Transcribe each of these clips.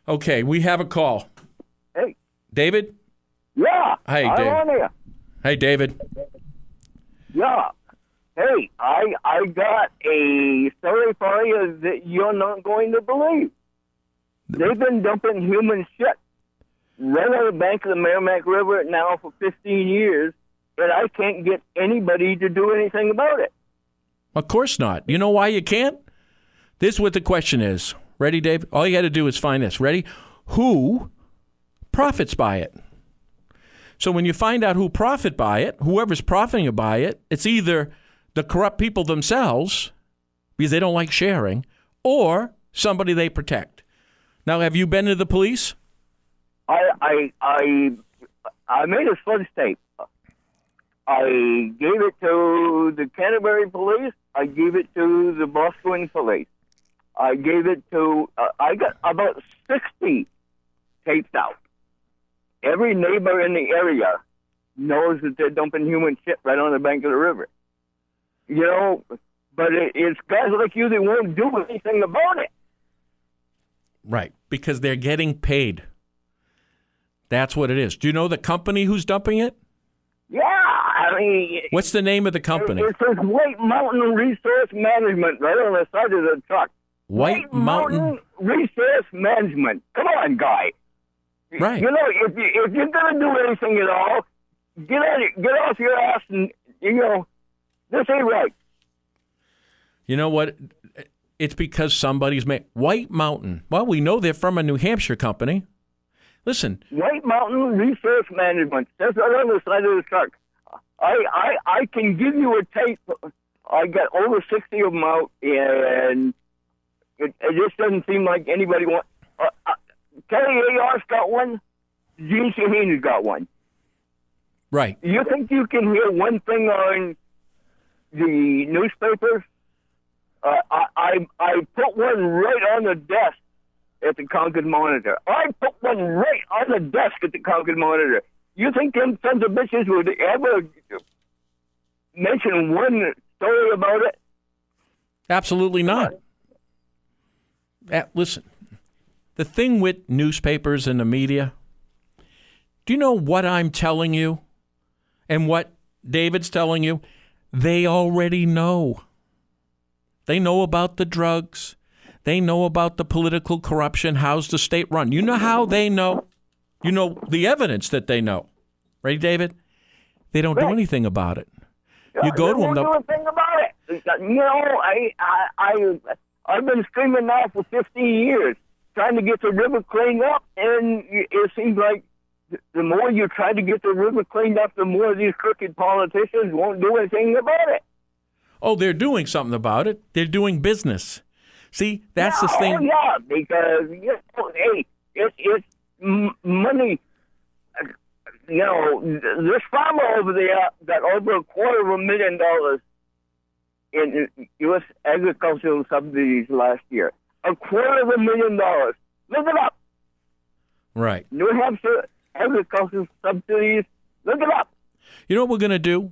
Okay, we have a call. Hey. David? Yeah. Hey, I'm David. on here. Hey, David. Yeah. Hey, I got a story for you that you're not going to believe. They've been dumping human shit right on the bank of the Merrimack River now for 15 years, and I can't get anybody to do anything about it. Of course not. You know why you can't? This is what the question is. Ready, Dave? All you got to do is find this. Ready? Who profits by it? So when you find out who profit by it, whoever's profiting by it, it's either the corrupt people themselves, because they don't like sharing, or somebody they protect. Now, have you been to the police? I made a sludge tape. I gave it to the Canterbury police. I gave it to the Boston police. I gave it to, I got about 60 tapes out. Every neighbor in the area knows that they're dumping human shit right on the bank of the river. You know, but it's guys like you that won't do anything about it. Right, because they're getting paid. That's what it is. Do you know the company who's dumping it? Yeah, I mean... What's the name of the company? It says White Mountain Resource Management right on the side of the truck. White Mountain Resource Management. Come on, guy. Right. You know, if you're going to do anything at all, get off your ass and, you know, this ain't right. You know what? It's because somebody's made White Mountain. Well, we know they're from a New Hampshire company. Listen. White Mountain Resource Management. That's right on the side of the truck. I can give you a tape. I got over 60 of them out, and it just doesn't seem like anybody wants. Kelly A.R.'s got one. Gene Shaheen's got one. Right. You think you can hear one thing on the newspapers? I put one right on the desk at the Concord Monitor. I put one right on the desk at the Concord Monitor. You think them sons of bitches would ever mention one story about it? Absolutely not. Listen, the thing with newspapers and the media, do you know what I'm telling you and what David's telling you? They already know. They know about the drugs. They know about the political corruption. How's the state run? You know how they know? You know the evidence that they know. Right, David? They don't do anything about it. You go to them. They don't do a thing about it. You know, I've been screaming now for 15 years, trying to get the river cleaned up, and it seems like the more you try to get the river cleaned up, the more these crooked politicians won't do anything about it. Oh, they're doing something about it. They're doing business. See, that's the thing. Oh, yeah, because, you know, hey, it's money. You know, this farmer over there got over $250,000 in U.S. agricultural subsidies last year. $250,000. Look it up. Right. New Hampshire agricultural subsidies. Look it up. You know what we're going to do?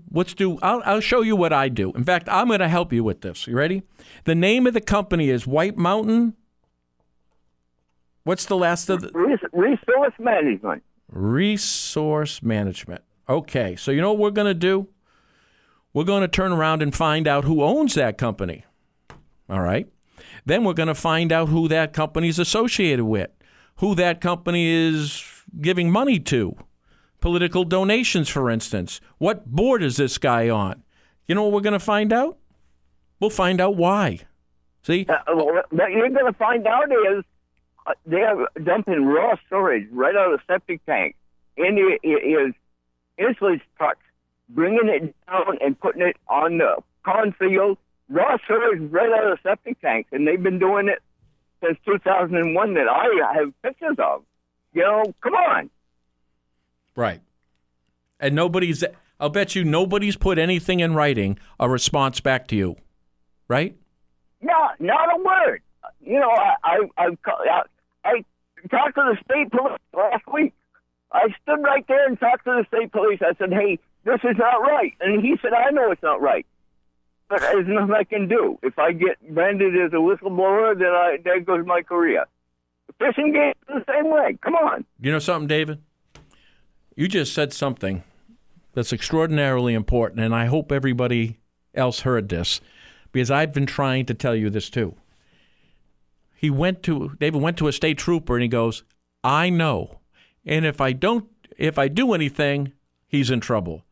I'll show you what I do. In fact, I'm going to help you with this. You ready? The name of the company is White Mountain. What's the last of the? Resource Management. Resource Management. Okay. So you know what we're going to do? We're going to turn around and find out who owns that company. All right. Then we're going to find out who that company is associated with, who that company is giving money to. Political donations, for instance. What board is this guy on? You know what we're going to find out? We'll find out why. See? What you're going to find out is they're dumping raw storage right out of the septic tank into his insulation trucks, bringing it down and putting it on the cornfield. Raw storage right out of the septic tanks, and they've been doing it since 2001 that I have pictures of. You know, come on. Right. And I'll bet you nobody's put anything in writing, a response back to you. Right? No, not a word. You know, I talked to the state police last week. I stood right there and talked to the state police. I said, hey, this is not right. And he said, I know it's not right. But there's nothing I can do. If I get branded as a whistleblower, then there goes my career. Fishing games the same way. Come on. You know something, David? You just said something that's extraordinarily important, and I hope everybody else heard this, because I've been trying to tell you this too. David went to a state trooper and he goes, I know. And if I do anything, he's in trouble.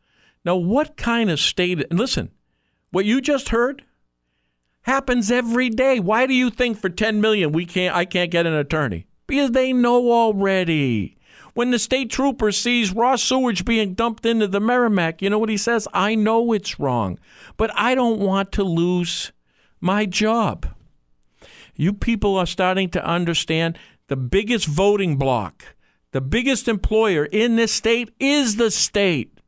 Now, what kind of state, and listen, what you just heard happens every day. Why do you think for $10 million I can't get an attorney? Because they know already. When the state trooper sees raw sewage being dumped into the Merrimack, you know what he says? I know it's wrong, but I don't want to lose my job. You people are starting to understand the biggest voting bloc, the biggest employer in this state is the state.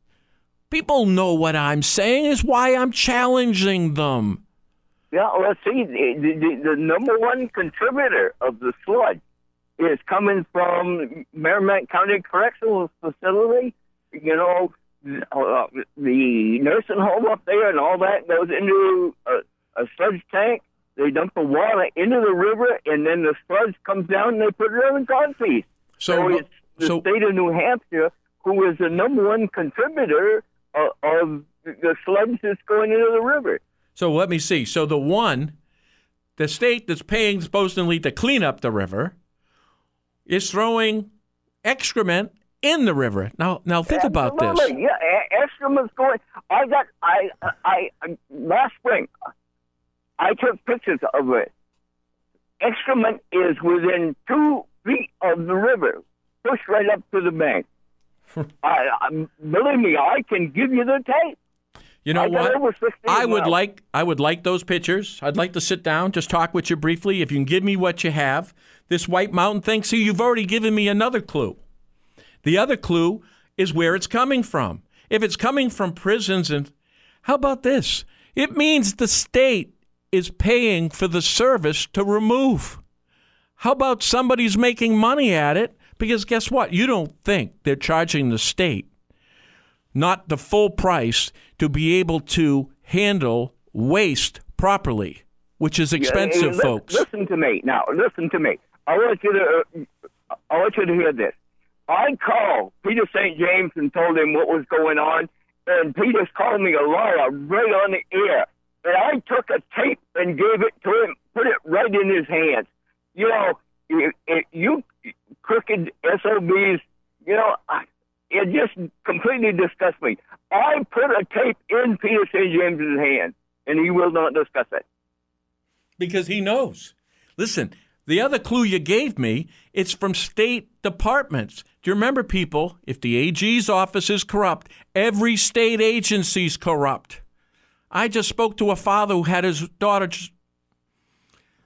People know what I'm saying is why I'm challenging them. Yeah, let's see. The number one contributor of the sludge is coming from Merrimack County Correctional Facility. You know, the nursing home up there and all that goes into a sludge tank. They dump the water into the river, and then the sludge comes down, and they put it in a concrete. So it's the state of New Hampshire who is the number one contributor of the sludge that's going into the river. So let me see. So the state that's paying supposedly to clean up the river is throwing excrement in the river. Now think about this. Yeah, excrement's going. Last spring, I took pictures of it. Excrement is within 2 feet of the river, pushed right up to the bank. Believe me, I can give you the tape. You know what? I would like those pictures. I'd like to sit down, just talk with you briefly. If you can give me what you have. This White Mountain thing, see, you've already given me another clue. The other clue is where it's coming from. If it's coming from prisons, and how about this? It means the state is paying for the service to remove. How about somebody's making money at it? Because guess what? You don't think they're charging the state not the full price to be able to handle waste properly, which is expensive, folks. Listen to me. Now, listen to me. I want you to hear this. I called Peter St. James and told him what was going on, and Peter's called me a liar right on the air. And I took a tape and gave it to him, put it right in his hands. You know, you crooked SOBs, you know, it just completely disgusts me. I put a tape in Peter St. James's hands, and he will not discuss it. Because he knows. Listen, the other clue you gave me, it's from state departments. Do you remember, people, if the AG's office is corrupt, every state agency's corrupt. I just spoke to a father who had his daughter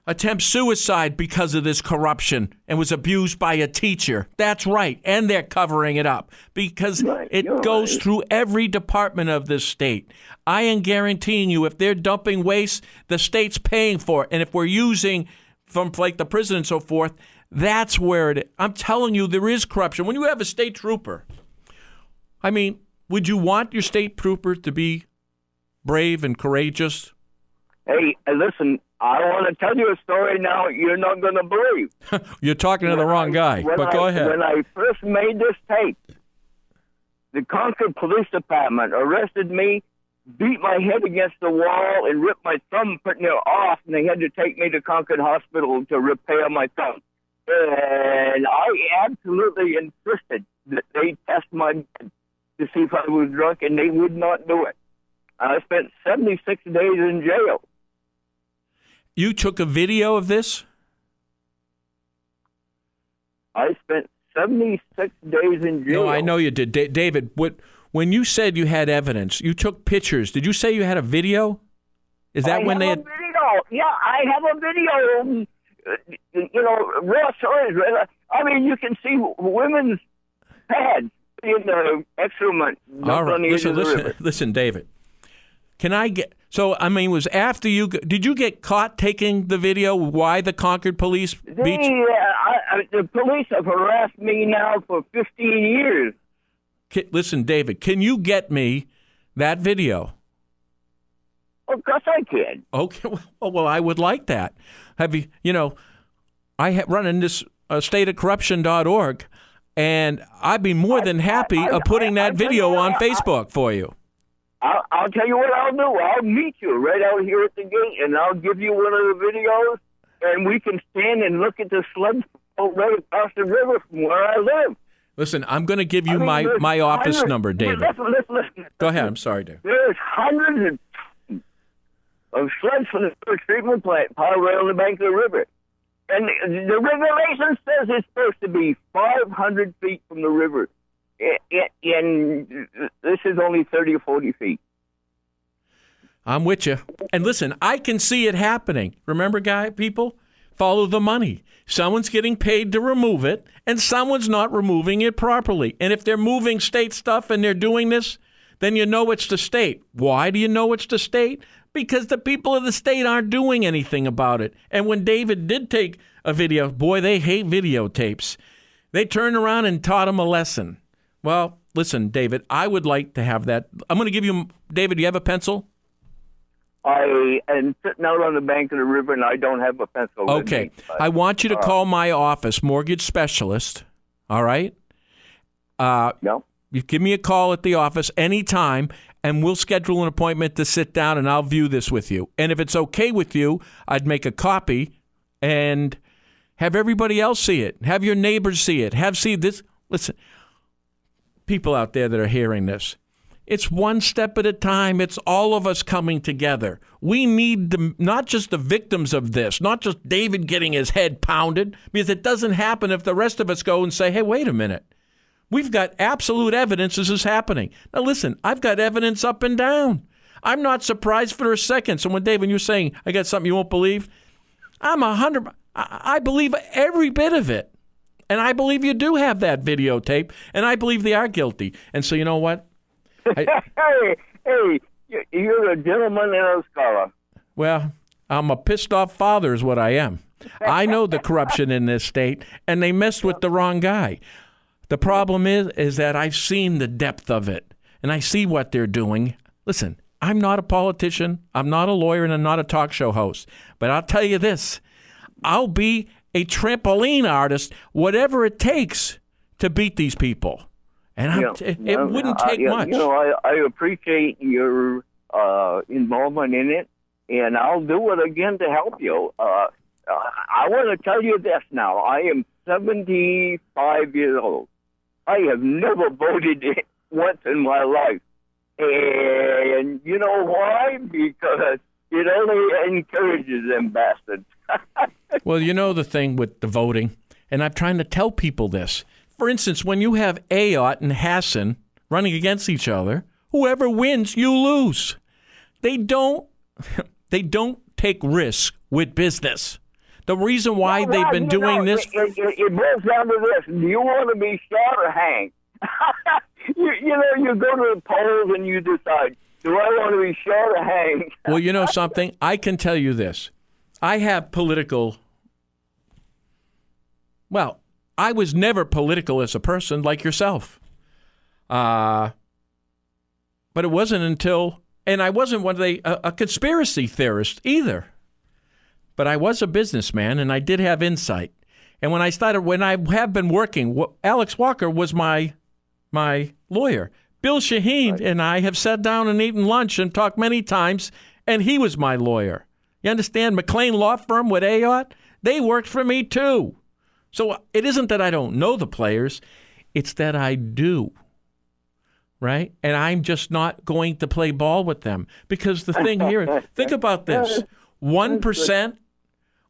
attempt suicide because of this corruption and was abused by a teacher. That's right. And they're covering it up because it goes through every department of this state. I am guaranteeing you, if they're dumping waste, the state's paying for it. And if we're using from like the prison and so forth, that's where it is. I'm telling you, there is corruption. When you have a state trooper, I mean, would you want your state trooper to be brave and courageous? Hey, listen, I want to tell you a story now you're not going to believe. You're talking to the wrong guy, but go ahead. When I first made this tape, the Concord Police Department arrested me, beat my head against the wall, and ripped my thumb putting it off, and they had to take me to Concord Hospital to repair my thumb. And I absolutely insisted that they test my blood to see if I was drunk, and they would not do it. I spent 76 days in jail. You took a video of this? I spent 76 days in jail. No, I know you did. David, when you said you had evidence, you took pictures. Did you say you had a video? Is that when they had... Video. Yeah, I have a video. You know, raw stories. I mean, you can see women's pads in the excrement. All right, listen, David. Can I get... So, I mean, was after you... Did you get caught taking the video? Why the Concord police beat you? The police have harassed me now for 15 years. Listen, David, can you get me that video? Of course I can. Okay, well, I would like that. Have you... You know, I run in this stateofcorruption.org, and I'd be more than happy of putting that video on Facebook for you. I'll tell you what I'll do. I'll meet you right out here at the gate, and I'll give you one of the videos, and we can stand and look at the sleds right across the river from where I live. Listen, I'm going to give you my office number, David. Listen. Go ahead. I'm sorry, David. There's hundreds of sleds from the sewage treatment plant piled right on the bank of the river. And the regulation says it's supposed to be 500 feet from the river. And this is only 30 or 40 feet. I'm with you. And listen, I can see it happening. Remember, people? Follow the money. Someone's getting paid to remove it, and someone's not removing it properly. And if they're moving state stuff and they're doing this, then you know it's the state. Why do you know it's the state? Because the people of the state aren't doing anything about it. And when David did take a video, boy, they hate videotapes. They turned around and taught him a lesson. Well, listen, David, I would like to have that. I'm going to give you, David, do you have a pencil? I am sitting out on the bank of the river, and I don't have a pencil. Okay. With me, but, I want you to call my office, mortgage specialist, all right? No. You give me a call at the office anytime, and we'll schedule an appointment to sit down, and I'll view this with you. And if it's okay with you, I'd make a copy and have everybody else see it. Have your neighbors see it. See this. Listen, people out there that are hearing this, it's one step at a time. It's all of us coming together. We need not just the victims of this, not just David getting his head pounded, because it doesn't happen if the rest of us go and say, hey, wait a minute. We've got absolute evidence this is happening. Now, listen, I've got evidence up and down. I'm not surprised for a second. So when, David, you're saying, I got something you won't believe, I believe every bit of it. And I believe you do have that videotape, and I believe they are guilty. And so you know what? Hey, you're a gentleman and a scholar. Well, I'm a pissed off father is what I am. I know the corruption in this state, and they messed with the wrong guy. The problem is that I've seen the depth of it, and I see what they're doing. Listen, I'm not a politician, I'm not a lawyer, and I'm not a talk show host. But I'll tell you this, I'll be a trampoline artist, whatever it takes to beat these people. And it wouldn't take much. I appreciate your involvement in it, and I'll do it again to help you. I want to tell you this now. I am 75 years old. I have never voted once in my life. And you know why? Because it only encourages them bastards. Well, you know the thing with the voting, and I'm trying to tell people this. For instance, when you have Ayotte and Hassan running against each other, whoever wins, you lose. They don't take risks with business. The reason why they've been doing this... It boils down to this. Do you want to be shot or hanged? You go to the polls and you decide, do I want to be shot or hanged? Well, you know something? I can tell you this. I have political... Well, I was never political as a person like yourself. But it wasn't until... And I wasn't a conspiracy theorist either. But I was a businessman, and I did have insight. And when I have been working, Alex Walker was my lawyer. Bill Shaheen and I have sat down and eaten lunch and talked many times, and he was my lawyer. You understand? McLean Law Firm with Ayotte, they worked for me too. So it isn't that I don't know the players, it's that I do. Right? And I'm just not going to play ball with them. Because the thing here, think about this. 1%,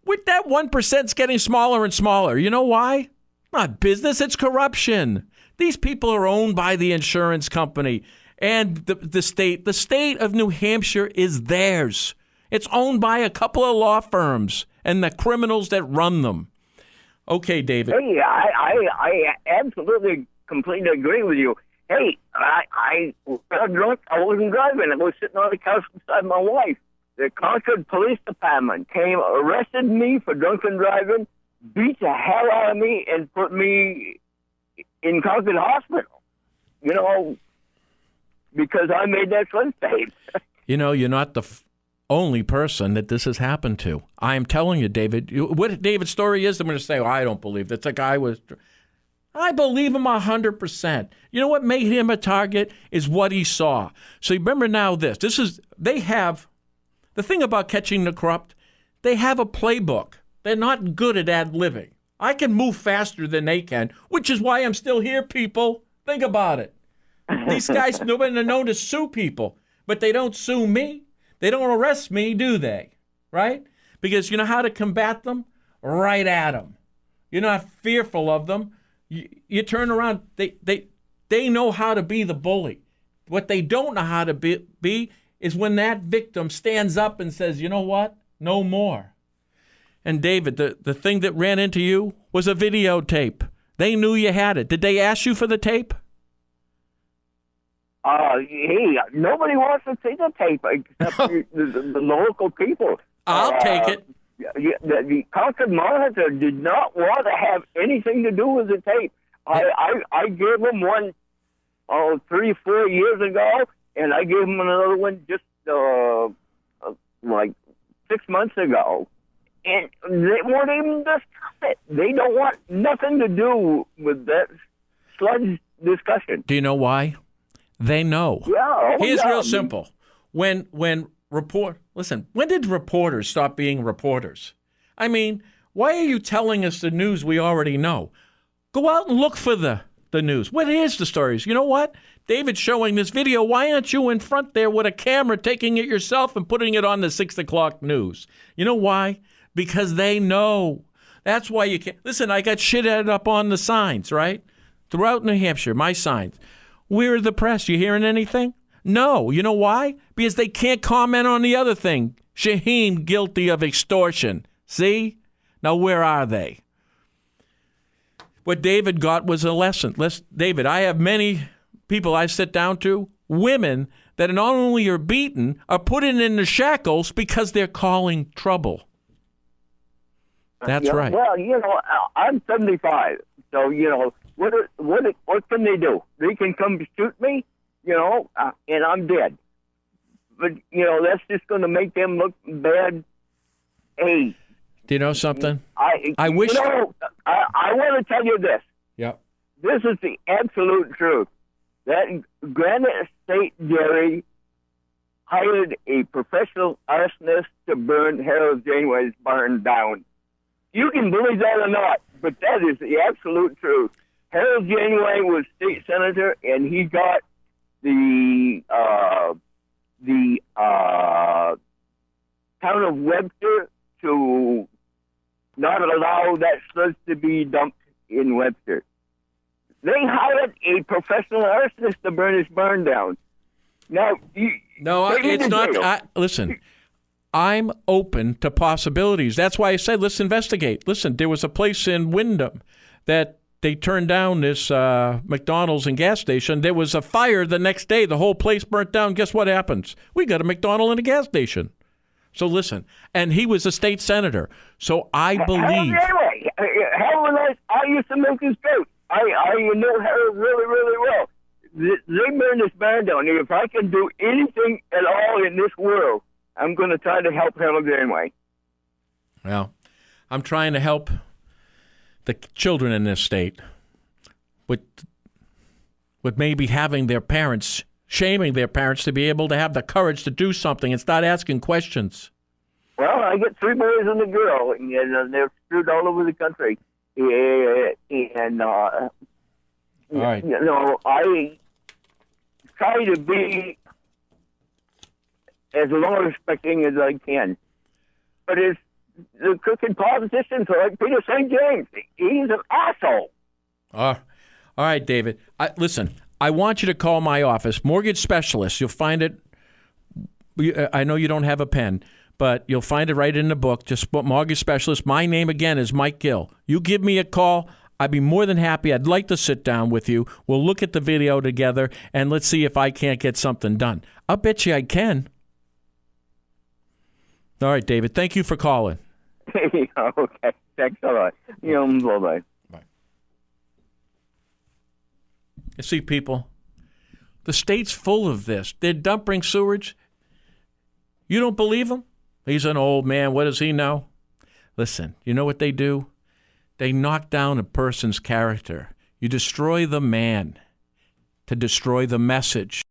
with that 1%'s getting smaller and smaller. You know why? Not business, it's corruption. These people are owned by the insurance company and the state. The state of New Hampshire is theirs. It's owned by a couple of law firms and the criminals that run them. Okay, David. Hey, I absolutely, completely agree with you. Hey, I got drunk. I wasn't driving. I was sitting on the couch beside my wife. The Concord Police Department came, arrested me for drunken driving, beat the hell out of me, and put me in Concord Hospital. Because I made that slip tape. You're not only person that this has happened to. I am telling you, David, what David's story is, I'm going to say, I don't believe that. The guy was... I believe him 100%. You know what made him a target is what he saw. So remember now they have, the thing about catching the corrupt, they have a playbook. They're not good at ad-libbing. I can move faster than they can, which is why I'm still here, people. Think about it. These guys, nobody known to sue people, but they don't sue me. They don't arrest me, do they? Right? Because you know how to combat them? Right at them. You're not fearful of them. You turn around, they know how to be the bully. What they don't know how to be is when that victim stands up and says, you know what? No more. And David, the thing that ran into you was a videotape. They knew you had it. Did they ask you for the tape? Hey, nobody wants to see the tape except the local people. I'll take it. The Concord Monitor did not want to have anything to do with the tape. I gave them one 3-4 years ago, and I gave them another one just like 6 months ago. And they won't even discuss it. They don't want nothing to do with that sludge discussion. Do you know why? They know. Yeah. Here's real simple. When did reporters stop being reporters? I mean, why are you telling us the news we already know? Go out and look for the news. What is the stories? You know what? David's showing this video. Why aren't you in front there with a camera taking it yourself and putting it on the 6 o'clock news? You know why? Because they know. That's why you can't. Listen, I got shit added up on the signs, right? Throughout New Hampshire, my signs. Where are the press? You hearing anything? No. You know why? Because they can't comment on the other thing. Shaheen guilty of extortion. See? Now where are they? What David got was a lesson. David, I have many people I sit down to, women that not only are beaten, are put in the shackles because they're calling trouble. That's right. Well, I'm 75, so what can they do? They can come shoot me, and I'm dead. But that's just going to make them look bad. Hey, do you know something? I wish. I want to tell you this. Yeah. This is the absolute truth. That Granite State Jerry hired a professional arsonist to burn Harold Janeway's barn down. You can believe that or not, but that is the absolute truth. Harold Janeway was state senator, and he got the town of Webster to not allow that sludge to be dumped in Webster. They hired a professional arsonist to burn his barn down. Now, it's not. Listen, I'm open to possibilities. That's why I said let's investigate. Listen, there was a place in Windham that they turned down this McDonald's and gas station. There was a fire the next day. The whole place burnt down. Guess what happens? We got a McDonald's and a gas station. So listen, and he was a state senator. So I believe. Anyway, I used to make his goat. I know Harold really, really well. They burned this barn down. If I can do anything at all in this world, I'm going to try to help Harold anyway. Well, I'm trying to help the children in this state with maybe having their parents, shaming their parents to be able to have the courage to do something and start asking questions. Well, I get 3 boys and a girl, and they're screwed all over the country. And all right. I try to be as law-respecting as I can. But it's the crooked politicians like Peter St. James. He's an asshole. All right, David. Listen, I want you to call my office, Mortgage Specialist. You'll find it. I know you don't have a pen, but you'll find it right in the book. Just Mortgage Specialist. My name, again, is Mike Gill. You give me a call. I'd be more than happy. I'd like to sit down with you. We'll look at the video together, and let's see if I can't get something done. I'll bet you I can. All right, David. Thank you for calling. Okay. Thanks a lot. Bye-bye. Bye. You see, people, the state's full of this. They're dumping sewage. You don't believe him? He's an old man. What does he know? Listen, you know what they do? They knock down a person's character. You destroy the man to destroy the message.